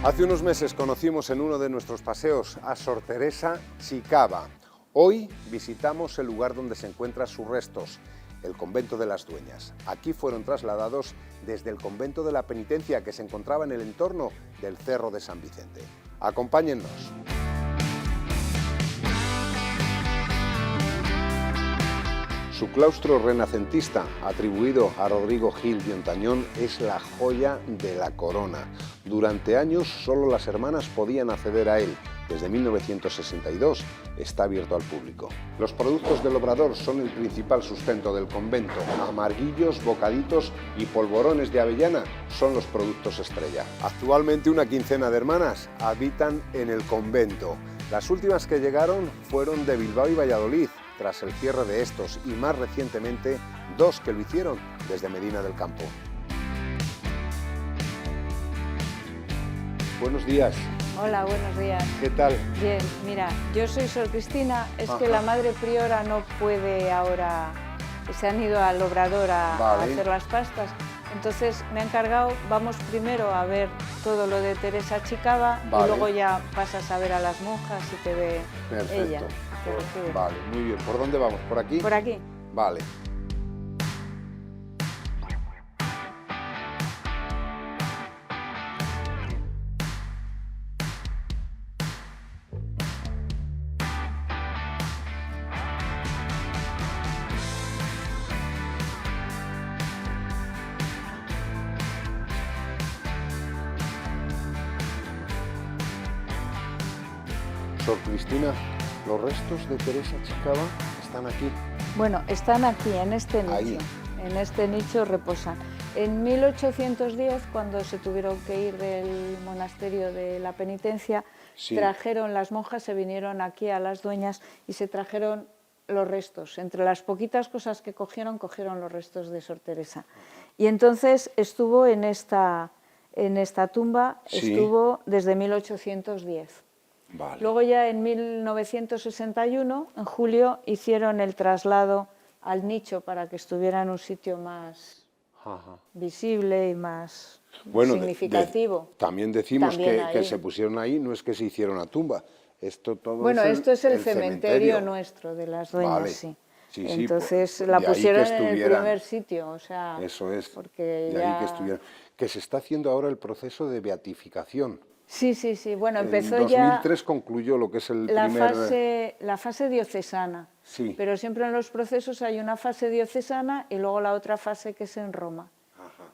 Hace unos meses conocimos en uno de nuestros paseos a Sor Teresa Chicava. Hoy visitamos el lugar donde se encuentran sus restos, el convento de las Dueñas. Aquí fueron trasladados desde el convento de la Penitencia, que se encontraba en el entorno del Cerro de San Vicente. Acompáñennos. Su claustro renacentista, atribuido a Rodrigo Gil de Ontañón, es la joya de la corona. Durante años solo las hermanas podían acceder a él. Desde 1962 está abierto al público. Los productos del obrador son el principal sustento del convento. Amarguillos, bocaditos y polvorones de avellana son los productos estrella. Actualmente una quincena de hermanas habitan en el convento. Las últimas que llegaron fueron de Bilbao y Valladolid, tras el cierre de estos, y más recientemente dos que lo hicieron desde Medina del Campo. Buenos días. Hola, buenos días. ¿Qué tal? Bien, mira, yo soy Sor Cristina, es que la Madre Priora no puede ahora, se han ido al obrador a hacer las pastas, entonces me ha encargado, vamos primero a ver todo lo de Teresa Chicava y luego ya pasas a ver a las monjas y te ve ella. Vale, muy bien. ¿Por dónde vamos? ¿Por aquí? Por aquí. Vale. Sor Cristina, ¿los restos de Teresa Chicava están aquí? Bueno, están aquí, en este nicho. Ahí. En este nicho reposan. En 1810, cuando se tuvieron que ir del monasterio de la Penitencia, trajeron las monjas, se vinieron aquí a las Dueñas y se trajeron los restos. Entre las poquitas cosas que cogieron, cogieron los restos de Sor Teresa. Y entonces estuvo en esta tumba, estuvo desde 1810. Vale. Luego ya en 1961, en julio, hicieron el traslado al nicho para que estuviera en un sitio más visible y más significativo. También decimos que se pusieron ahí, no es que se hiciera una tumba. Esto es el cementerio nuestro de las Dueñas, vale. sí. Sí, entonces la pusieron en el primer sitio, o sea, eso es, porque de ahí que estuvieran. Que se está haciendo ahora el proceso de beatificación. Sí, bueno, empezó en 2003 concluyó lo que es la fase diocesana, pero siempre en los procesos hay una fase diocesana y luego la otra fase que es en Roma.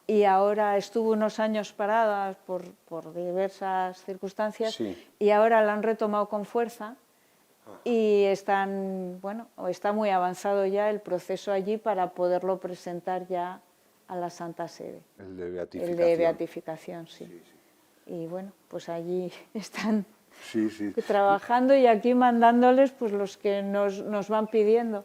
Y ahora estuvo unos años parada por diversas circunstancias y ahora la han retomado con fuerza y está muy avanzado ya el proceso allí para poderlo presentar ya a la Santa Sede. El de beatificación. El de beatificación, sí. Y bueno, pues allí están trabajando y aquí mandándoles pues los que nos van pidiendo.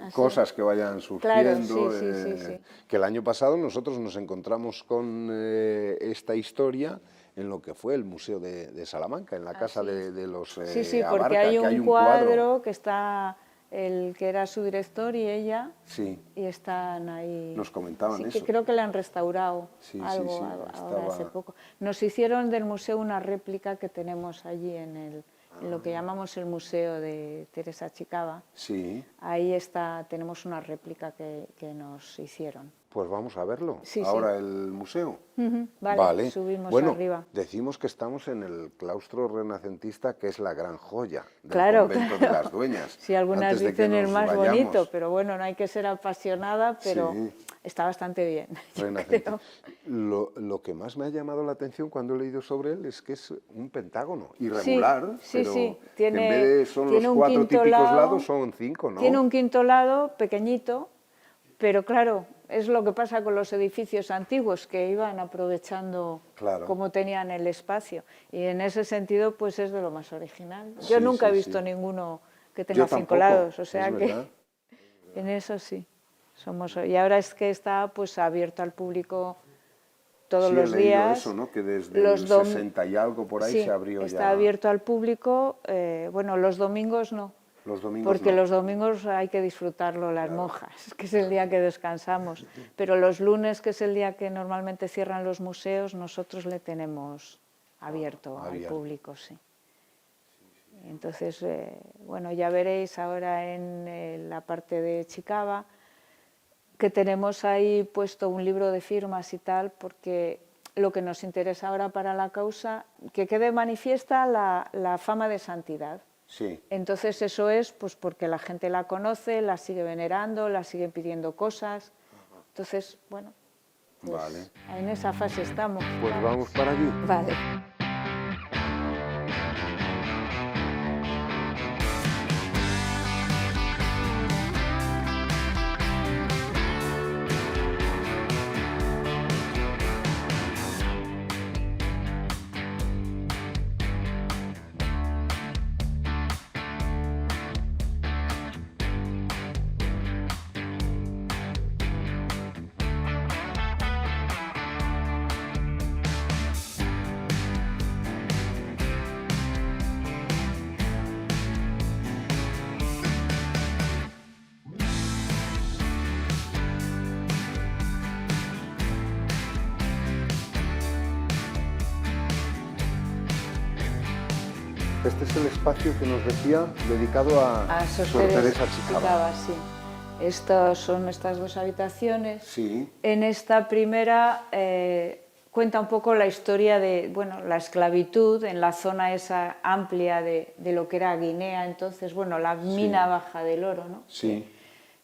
Así. Cosas que vayan surgiendo. Claro, Que el año pasado nosotros nos encontramos con esta historia en lo que fue el Museo de Salamanca, en la casa de los porque Abarca, hay un cuadro que está el que era su director y ella, y están ahí. Nos comentaban eso. Que creo que le han restaurado algo ahora hace poco. Nos hicieron del museo una réplica que tenemos allí en lo que llamamos el Museo de Teresa Chicava. Ahí tenemos una réplica que nos hicieron. Pues vamos a verlo. Ahora el museo. Vale, subimos arriba. Decimos que estamos en el claustro renacentista, que es la gran joya del convento de las Dueñas. Sí, algunas dicen el más bonito, pero bueno, no hay que ser apasionada, pero está bastante bien. Lo que más me ha llamado la atención cuando he leído sobre él es que es un pentágono irregular, pero en vez de son los 4 típicos lados, son 5, ¿no? Tiene un quinto lado pequeñito, pero claro, es lo que pasa con los edificios antiguos, que iban aprovechando como tenían el espacio. Y en ese sentido, pues es de lo más original. Yo nunca he visto ninguno que tenga 5 lados, o sea que en eso sí. Y ahora es que está pues abierto al público todos los días. Eso, ¿no? Que desde el 60 y algo por ahí se abrió ya. Está abierto al público, bueno, los domingos no. Porque los domingos hay que disfrutarlo las monjas, que es el día que descansamos. Pero los lunes, que es el día que normalmente cierran los museos, nosotros le tenemos abierto al público, sí. Entonces, bueno, ya veréis ahora en la parte de Chicaba que tenemos ahí puesto un libro de firmas y tal, porque lo que nos interesa ahora para la causa, que quede manifiesta la fama de santidad. Sí. Entonces eso es pues porque la gente la conoce, la sigue venerando, la sigue pidiendo cosas. Entonces, bueno, pues vale. En esa fase estamos. Pues vamos para allí. Vale. Este es el espacio que nos decía dedicado a Sor Teresa Chicaba. Sí. Estas son estas dos habitaciones. Sí. En esta primera cuenta un poco la historia de la esclavitud en la zona esa amplia de lo que era Guinea, entonces, la mina baja del oro, ¿no? Sí.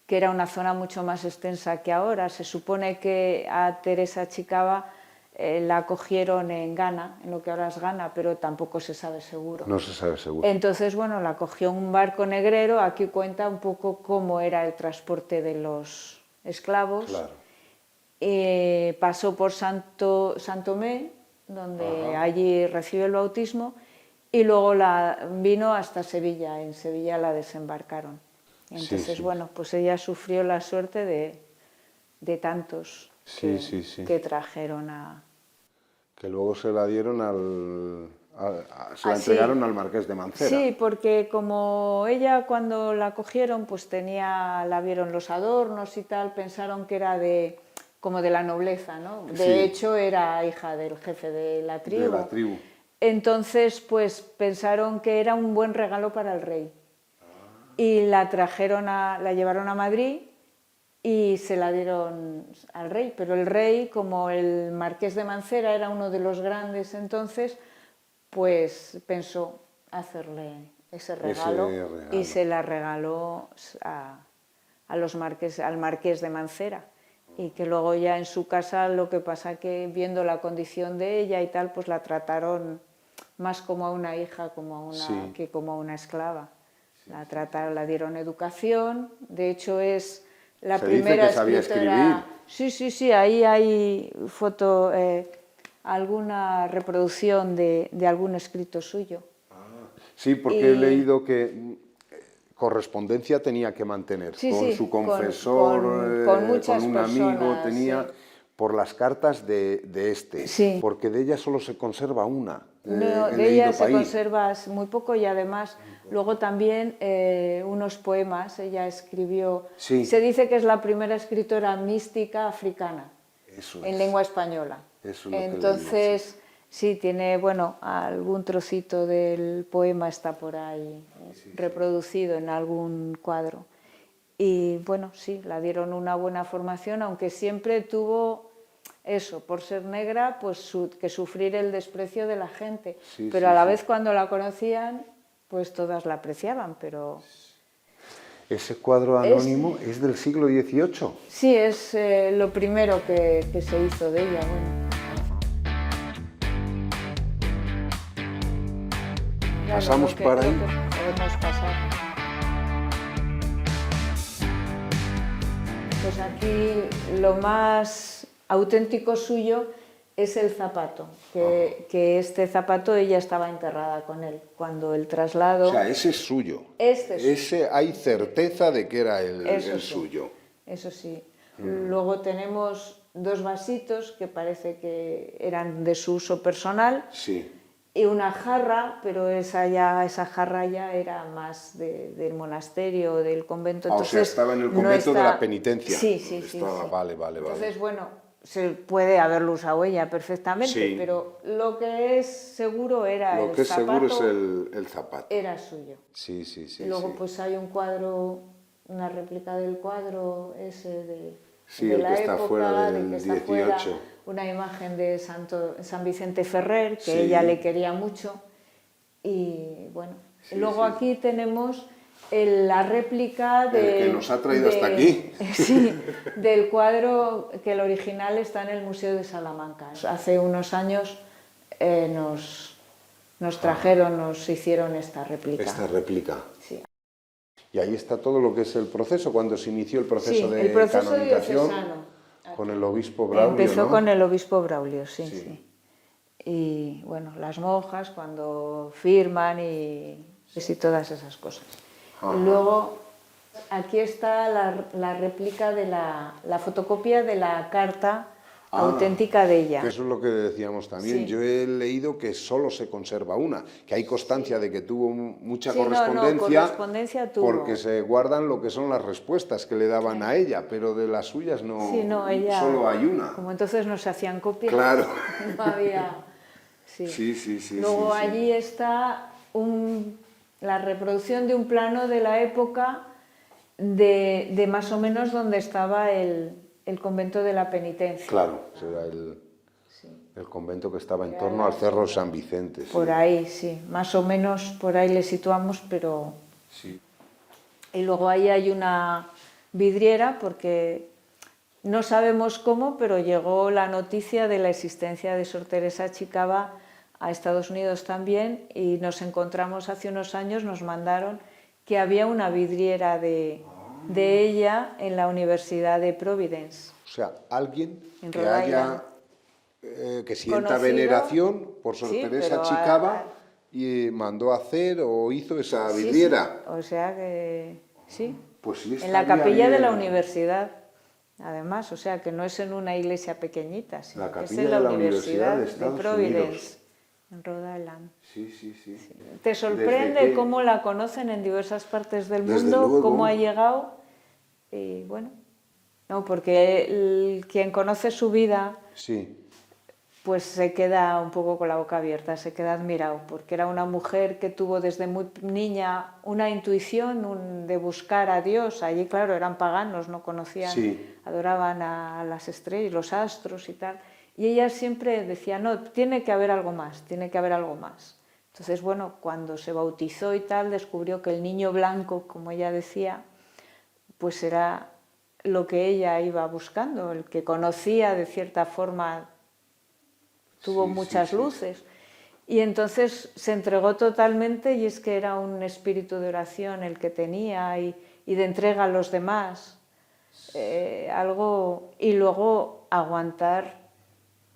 Que era una zona mucho más extensa que ahora. Se supone que a Teresa Chicaba la acogieron en Ghana, en lo que ahora es Ghana, pero tampoco se sabe seguro. No se sabe seguro. Entonces, la acogió un barco negrero. Aquí cuenta un poco cómo era el transporte de los esclavos. Claro. Pasó por Santo Tomé, donde allí recibió el bautismo, y luego vino hasta Sevilla. En Sevilla la desembarcaron. Entonces, pues ella sufrió la suerte de tantos que trajeron a... Que luego se la dieron se la entregaron al Marqués de Mancera. Sí, porque como ella cuando la cogieron, pues la vieron los adornos y tal, pensaron que era como de la nobleza, ¿no? De hecho, era hija del jefe de la tribu. De la tribu. Entonces, pues pensaron que era un buen regalo para el rey. Y la llevaron a Madrid y se la dieron al rey, pero el rey, como el Marqués de Mancera era uno de los grandes entonces, pues pensó hacerle ese regalo y se la regaló al Marqués de Mancera, y que luego ya en su casa, lo que pasa que viendo la condición de ella y tal, pues la trataron más como a una hija que como a una esclava. La trataron, la dieron educación, de hecho es la primera dice que sabía escritora. escribir. Sí, ahí hay alguna reproducción de algún escrito suyo. Sí, porque he leído que correspondencia tenía que mantener con su confesor, con un amigo, tenía por las cartas de este, porque de ella solo se conserva una. No, de ella se conserva muy poco, y además luego también unos poemas ella escribió. Sí. Se dice que es la primera escritora mística africana en lengua española. Eso es lo Entonces, sí, tiene, algún trocito del poema está por ahí reproducido en algún cuadro. Y sí, la dieron una buena formación, aunque siempre tuvo eso, por ser negra, pues que sufrir el desprecio de la gente. Pero a la vez cuando la conocían, pues todas la apreciaban, pero... ¿Ese cuadro anónimo es del siglo XVIII? Sí, es lo primero que se hizo de ella, Pasamos para ahí. Podemos pasar. Pues aquí lo más auténtico suyo es el zapato, que este zapato ella estaba enterrada con él cuando el traslado... O sea, ese es suyo. Ese hay certeza de que era el suyo. Eso sí. Luego tenemos dos vasitos que parece que eran de su uso personal. Sí. Y una jarra, pero esa jarra ya era más del monasterio, del convento. Entonces, o sea, estaba en el convento de la penitencia. Sí. Vale. Entonces, se puede haberlo usado ella perfectamente, sí, pero lo que es seguro era lo el que es zapato. seguro es el zapato. Era suyo. Sí, sí, sí. Y luego sí. pues hay un cuadro, una réplica del cuadro ese de el la que está época, fuera del de que está 18. fuera, una imagen de San Vicente Ferrer, que sí. ella le quería mucho. Y bueno, sí, luego sí. aquí tenemos la réplica que nos ha traído hasta aquí. Sí, del cuadro que el original está en el Museo de Salamanca. Hace unos años nos trajeron, nos hicieron esta réplica. Esta réplica. Sí. Y ahí está todo lo que es el proceso, cuando se inició el proceso de el proceso canonización diocesano. con el obispo Braulio, Empezó ¿no? con el obispo Braulio, sí. Y bueno, las monjas cuando firman y todas esas cosas. Ajá. Y luego aquí está la réplica de la fotocopia de la carta auténtica de ella. Que eso es lo que decíamos también. Sí. Yo he leído que solo se conserva una, que hay constancia de que tuvo mucha correspondencia tuvo. Porque se guardan lo que son las respuestas que le daban a ella, pero de las suyas no, ella, solo hay una. Como entonces no se hacían copias, claro. No había... Sí. Luego allí está la reproducción de un plano de la época de más o menos donde estaba el convento de la Penitencia. Claro, era el convento que estaba en torno al Cerro San Vicente. Por ahí, sí, más o menos por ahí le situamos, pero... Sí. Y luego ahí hay una vidriera, porque no sabemos cómo, pero llegó la noticia de la existencia de Sor Teresa Chicava a Estados Unidos también, y nos encontramos hace unos años, nos mandaron que había una vidriera de ella en la Universidad de Providence. O sea, alguien que sienta conocido, veneración por Sor Teresa Chicava y mandó hacer o hizo esa vidriera. Sí. O sea que sí, pues sí, en la capilla de la universidad, además, o sea que no es en una iglesia pequeñita, sino que es en la Universidad de Providence. En Rhode Island. Sí. Te sorprende cómo la conocen en diversas partes del mundo, cómo ha llegado. Y bueno, no, porque quien conoce su vida, pues se queda un poco con la boca abierta, se queda admirado, porque era una mujer que tuvo desde muy niña una intuición de buscar a Dios. Allí, claro, eran paganos, no conocían, adoraban a las estrellas, los astros y tal. Y ella siempre decía, no, tiene que haber algo más, tiene que haber algo más. Entonces, bueno, cuando se bautizó y tal, descubrió que el niño blanco, como ella decía, pues era lo que ella iba buscando, el que conocía de cierta forma, tuvo muchas luces. Y entonces se entregó totalmente, y es que era un espíritu de oración el que tenía y de entrega a los demás. Y luego aguantar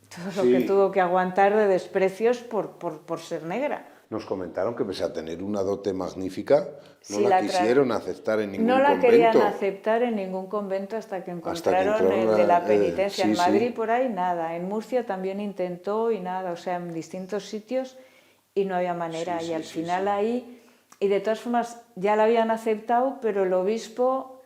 todo lo que tuvo que aguantar de desprecios por ser negra. Nos comentaron que pese a tener una dote magnífica, no la quisieron aceptar en ningún convento. No la querían aceptar en ningún convento hasta que encontraron el de la Penitencia. En Madrid por ahí nada, en Murcia también intentó y nada, o sea, en distintos sitios y no había manera. Y al final ahí, y de todas formas ya la habían aceptado, pero el obispo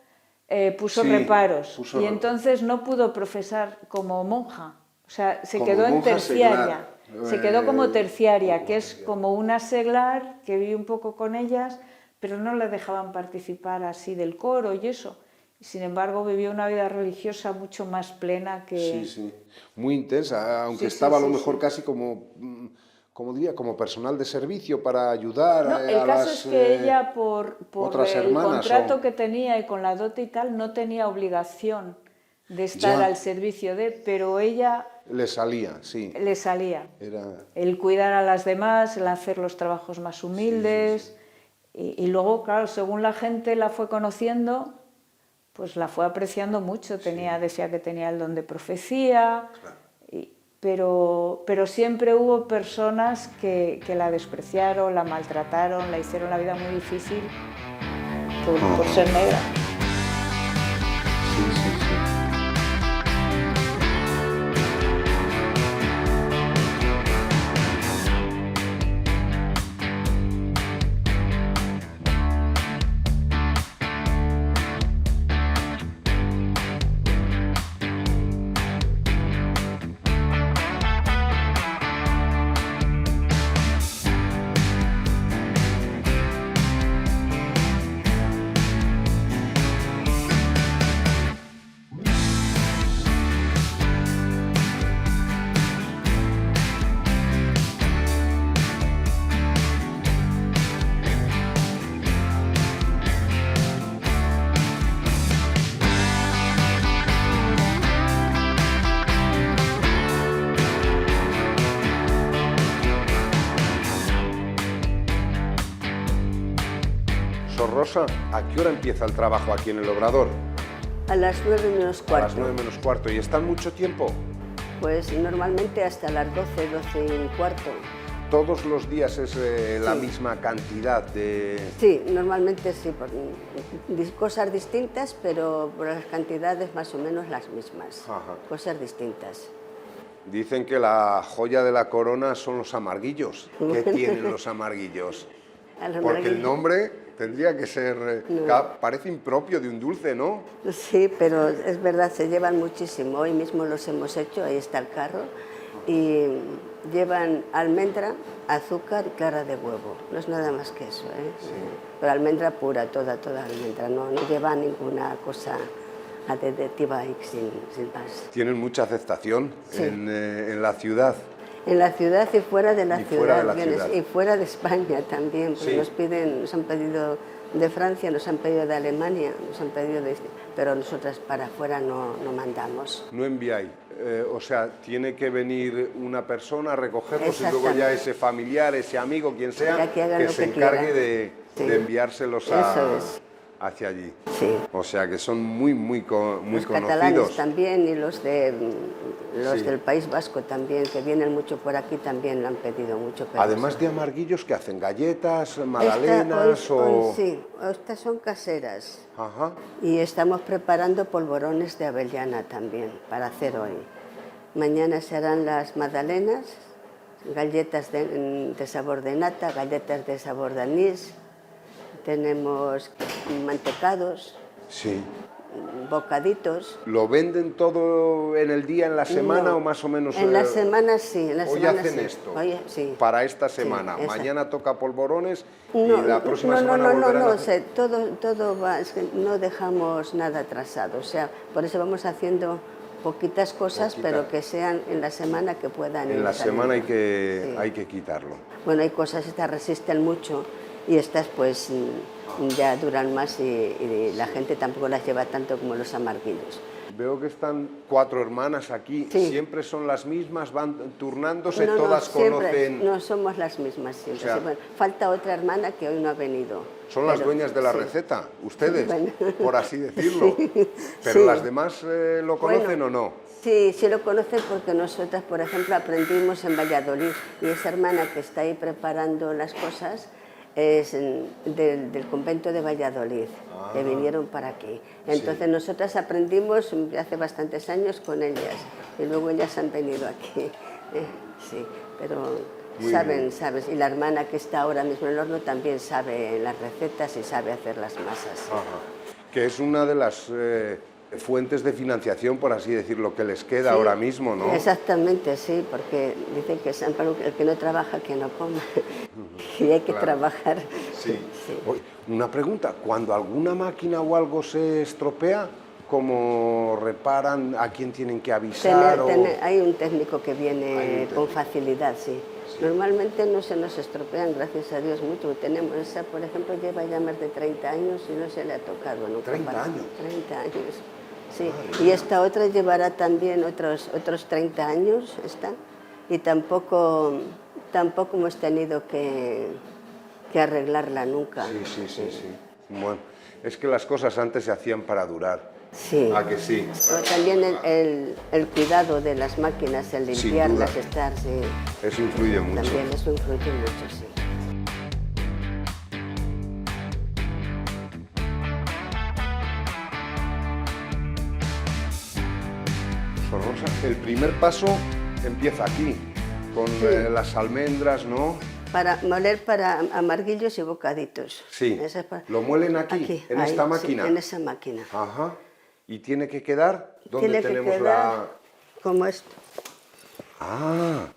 puso reparos y entonces no pudo profesar como monja. O sea, se quedó en terciaria, se quedó como terciaria, que es como una seglar que vive un poco con ellas, pero no le dejaban participar así del coro y eso. Sin embargo, vivió una vida religiosa mucho más plena que... Sí, muy intensa, aunque estaba a lo mejor casi como personal de servicio para ayudar a las el caso es que ella, por el contrato que tenía y con la dote y tal, no tenía obligación de estar al servicio pero ella... Le salía, sí. Le salía. El cuidar a las demás, el hacer los trabajos más humildes. Y luego, claro, según la gente la fue conociendo, pues la fue apreciando mucho. Decía que tenía el don de profecía, pero siempre hubo personas que la despreciaron, la maltrataron, la hicieron la vida muy difícil por ser negra. Rosa, ¿a qué hora empieza el trabajo aquí en el Obrador? A las 9 menos cuarto. A las 9 menos cuarto. ¿Y están mucho tiempo? Pues normalmente hasta las 12, 12 y cuarto. ¿Todos los días es la misma cantidad de...? Sí, normalmente sí, cosas distintas, pero por las cantidades más o menos las mismas. Ajá. Cosas distintas. Dicen que la joya de la corona son los amarguillos. ¿Qué tienen los amarguillos? Porque el nombre tendría que ser... Parece impropio de un dulce, ¿no? Sí, pero es verdad, se llevan muchísimo. Hoy mismo los hemos hecho, ahí está el carro. Y llevan almendra, azúcar y clara de huevo. No es nada más que eso, ¿eh? Sí. Pero almendra pura, toda almendra. No lleva ninguna cosa aditiva y sin más. ¿Tienen mucha aceptación en la ciudad? En la ciudad y fuera de la ciudad. Ciudad. Y fuera de España también, porque nos han pedido de Francia, nos han pedido de Alemania, nos han pedido pero nosotras para afuera no mandamos. No enviáis, o sea, tiene que venir una persona a recogerlos y luego ya ese familiar, ese amigo, quien sea, que se encargue de enviárselos hacia allí. Sí. O sea, que son muy conocidos. Los catalanes también y los del País Vasco también, que vienen mucho por aquí, también lo han pedido mucho. Además de amarguillos, ¿qué hacen? ¿Galletas, magdalenas Sí, estas son caseras. Ajá. Y estamos preparando polvorones de avellana también para hacer hoy. Mañana se harán las magdalenas, galletas de sabor de nata, galletas de sabor de anís. Tenemos mantecados, bocaditos. ¿Lo venden todo en el día, en la semana o más o menos? En la semana sí. Hoy hacen esto, para esta semana. Mañana toca polvorones y la próxima semana volverán a hacer... todo va, es que no dejamos nada atrasado. O sea, por eso vamos haciendo poquitas cosas, pero que sean en la semana que puedan ir. En la semana hay que quitarlo. Bueno, hay cosas, estas resisten mucho. Y estas pues ya duran más y la gente tampoco las lleva tanto como los amarguillos. Veo que están 4 hermanas aquí, ¿siempre son las mismas? ¿Van turnándose? ¿Todas conocen? No, somos las mismas siempre. O sea, bueno, falta otra hermana que hoy no ha venido. ¿Son las dueñas de la receta? ¿Ustedes? Bueno. Por así decirlo. ¿Pero las demás lo conocen o no? Sí, sí lo conocen porque nosotras, por ejemplo, aprendimos en Valladolid y esa hermana que está ahí preparando las cosas es del convento de Valladolid, que vinieron para aquí. Entonces nosotras aprendimos hace bastantes años con ellas y luego ellas han venido aquí. Sí, pero ¿sabes? Y la hermana que está ahora mismo en el horno también sabe las recetas y sabe hacer las masas. Ajá. Que es una de las fuentes de financiación, por así decirlo, que les queda ahora mismo, ¿no? Exactamente, sí, porque dicen que el que no trabaja, que no come. Y hay que trabajar. Sí. Oye, una pregunta, cuando alguna máquina o algo se estropea, ¿cómo reparan? ¿A quién tienen que avisar? Hay un técnico que viene con facilidad, sí. Normalmente no se nos estropean, gracias a Dios, mucho. Tenemos esa, por ejemplo, lleva ya más de 30 años y no se le ha tocado nunca. ¿30 años? 30 años, sí. Y esta otra llevará también otros 30 años, esta, y tampoco hemos tenido que arreglarla nunca. Sí. Bueno, es que las cosas antes se hacían para durar. Sí. ¿A que sí? Pero también el cuidado de las máquinas, el limpiarlas, estar, sí. Eso influye mucho. También eso influye mucho, sí. Rosa, el primer paso empieza aquí, con las almendras, ¿no? Para moler para amarguillos y bocaditos. Sí, ¿lo muelen aquí en esta máquina? Sí, en esa máquina. Ajá. ¿Y tiene que quedar? ¿Dónde tenemos la...? Como esto. Ah,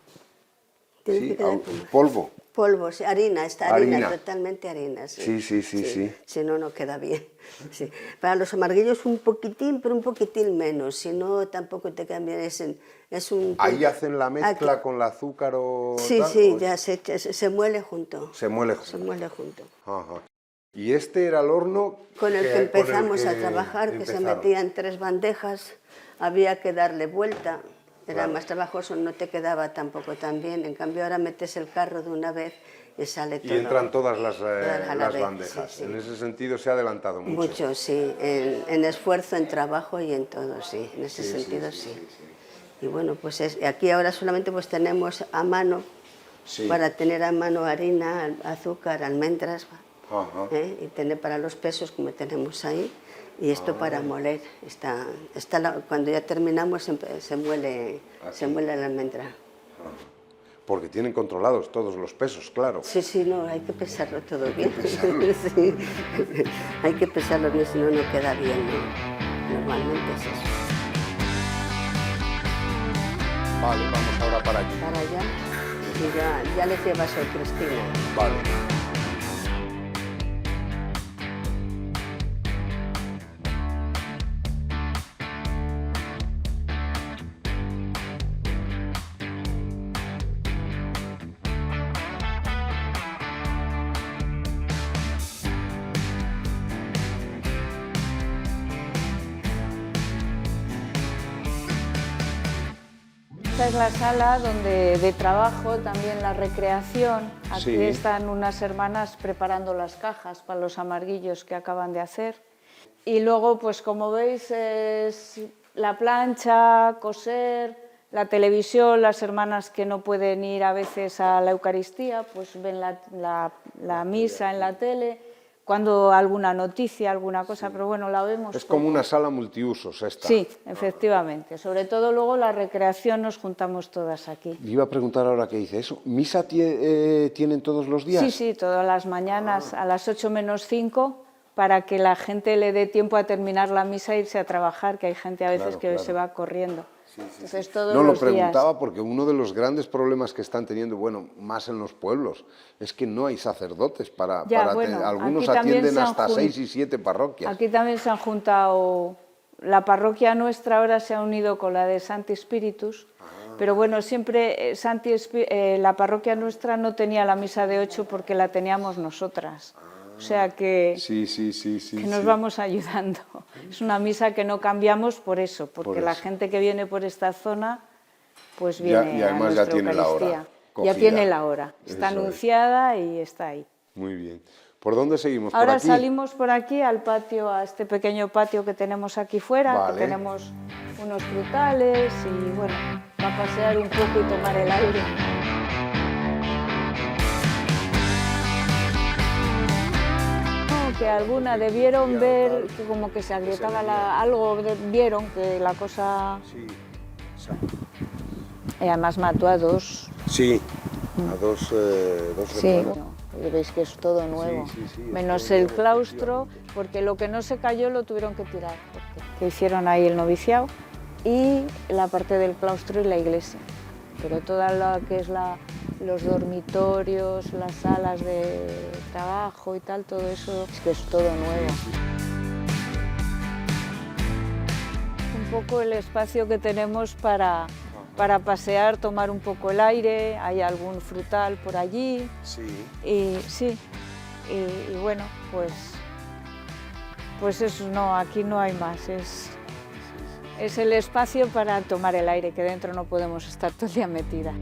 tiene que quedar polvo. Polvo, sí, harina, harina, totalmente harina. Sí. Si no, no queda bien. Sí. Para los amarguillos un poquitín, pero un poquitín menos, si no tampoco te quedan bien. ¿Ahí hacen la mezcla con el azúcar o sí, tal? Sí, ya se muele junto. Se muele junto. Se muele junto. Ajá. ¿Y este era el horno? Con el que empezamos a trabajar, que se metía en 3 bandejas, había que darle vuelta. Era más trabajoso, no te quedaba tampoco tan bien. En cambio, ahora metes el carro de una vez y sale todo. Y entran todas las vez, bandejas. Sí, sí. En ese sentido se ha adelantado mucho. Mucho, sí, en esfuerzo, en trabajo y en todo, sí, en ese sentido sí. Y bueno, pues aquí ahora solamente pues tenemos a mano, para tener a mano harina, azúcar, almendras, y tener para los pesos como tenemos ahí, y esto para moler. Cuando ya terminamos se muele la almendra. Porque tienen controlados todos los pesos, claro. Sí, sí, no, hay que pesarlo todo bien. Sí. Hay que pesarlo bien, si no, no queda bien, ¿no? Normalmente es eso. Vale, vamos ahora para allí. Para allá, y ya les llevas hoy, Cristina. Vale. Esta es la sala de trabajo, también la recreación. Aquí están unas hermanas preparando las cajas para los amarguillos que acaban de hacer. Y luego, pues como veis, es la plancha, coser, la televisión. Las hermanas que no pueden ir a veces a la Eucaristía, pues ven la misa en la tele. Cuando alguna noticia, alguna cosa, pero bueno, la vemos. Es como una sala multiusos esta. Sí, efectivamente. Sobre todo luego la recreación nos juntamos todas aquí. Le iba a preguntar ahora qué dice eso. ¿Misa tienen todos los días? Sí, sí, todas las mañanas a las 8 menos 5 para que la gente le dé tiempo a terminar la misa e irse a trabajar, que hay gente a veces que se va corriendo. Entonces, todos no, lo los preguntaba días. porque uno de los grandes problemas que están teniendo, bueno, más en los pueblos, es que no hay sacerdotes algunos atienden hasta 6 y 7 parroquias. Aquí también se han juntado, la parroquia nuestra ahora se ha unido con la de Santi Spiritus, pero bueno, siempre la parroquia nuestra no tenía la misa de 8 porque la teníamos nosotras. O sea que, que nos vamos ayudando. Es una misa que no cambiamos por eso, porque la gente que viene por esta zona, pues viene y además a nuestra ya tiene Eucaristía. la hora cogida. Ya tiene la hora, está anunciada y está ahí. Muy bien. ¿Por dónde seguimos? Ahora ¿Por aquí? salimos por aquí al patio, a este pequeño patio que tenemos aquí fuera, que tenemos unos frutales y bueno, para pasear un poco y tomar el aire. Que alguna debieron ver que como que se agrietaba algo, vieron que la cosa... Y además mató a 2. Sí, a dos hermanos. Sí, veis que es todo nuevo, menos el claustro, porque lo que no se cayó lo tuvieron que tirar, que hicieron ahí el noviciado, y la parte del claustro y la iglesia. Pero toda lo que es los dormitorios, las salas de trabajo y tal, todo eso es que es todo nuevo. Un poco el espacio que tenemos para pasear, tomar un poco el aire, hay algún frutal por allí. Y bueno, pues eso no, aquí no hay más, es el espacio para tomar el aire, que dentro no podemos estar todo el día metida.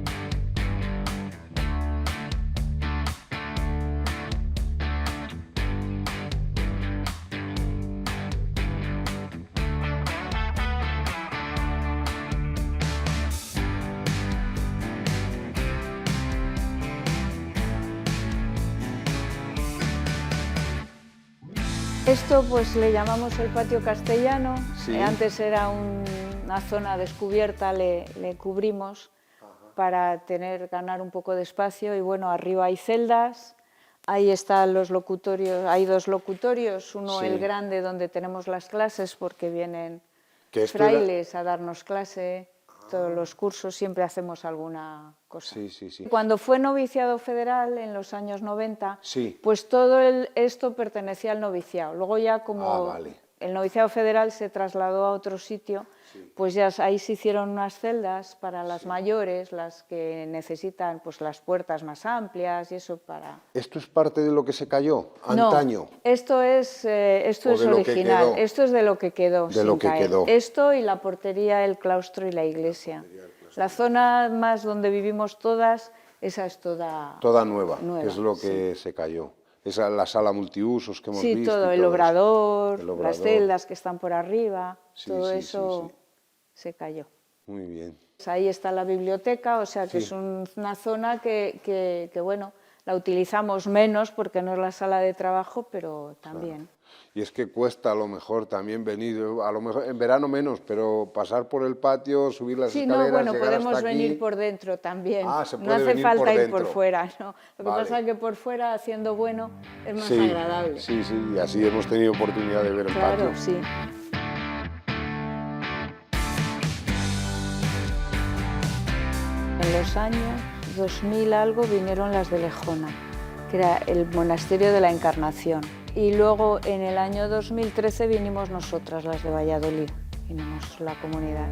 Esto pues le llamamos el patio castellano, antes era una zona descubierta, le cubrimos para ganar un poco de espacio y bueno, arriba hay celdas, ahí están los locutorios, hay 2 locutorios, uno el grande donde tenemos las clases porque vienen frailes a darnos clase, todos los cursos siempre hacemos alguna cosa. Cuando fue noviciado federal en los años 90, pues todo esto pertenecía al noviciado. Luego ya como el noviciado federal se trasladó a otro sitio, pues ya ahí se hicieron unas celdas para las mayores, las que necesitan pues las puertas más amplias y eso para... ¿Esto es parte de lo que se cayó antaño? No, esto es original, esto es de lo que quedó sin caer. Esto y la portería, el claustro y la iglesia. La zona más donde vivimos todas Esa es toda nueva, que es lo que se cayó. Esa es la sala multiusos que hemos visto. Sí, todo, el obrador, las celdas que están por arriba, todo eso se cayó. Muy bien. Ahí está la biblioteca, o sea que es una zona que, bueno, la utilizamos menos porque no es la sala de trabajo, pero también. Claro. Y es que cuesta a lo mejor también venir, a lo mejor en verano menos, pero pasar por el patio, subir las escaleras, no, bueno, llegar podemos hasta aquí. venir por dentro también. Se puede no hace venir falta por ir por fuera, ¿no? Lo que Vale. pasa es que por fuera, haciendo bueno, es más agradable. Sí, y así hemos tenido oportunidad de ver el patio. Claro, sí. En los años 2000 algo vinieron las de Lejona, que era el monasterio de la Encarnación. Y luego en el año 2013 vinimos nosotras, las de Valladolid, vinimos la comunidad.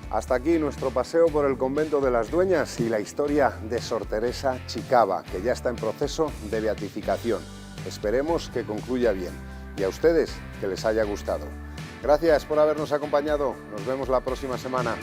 Hasta aquí nuestro paseo por el convento de las Dueñas y la historia de Sor Teresa Chicava, que ya está en proceso de beatificación. Esperemos que concluya bien y a ustedes que les haya gustado. Gracias por habernos acompañado. Nos vemos la próxima semana.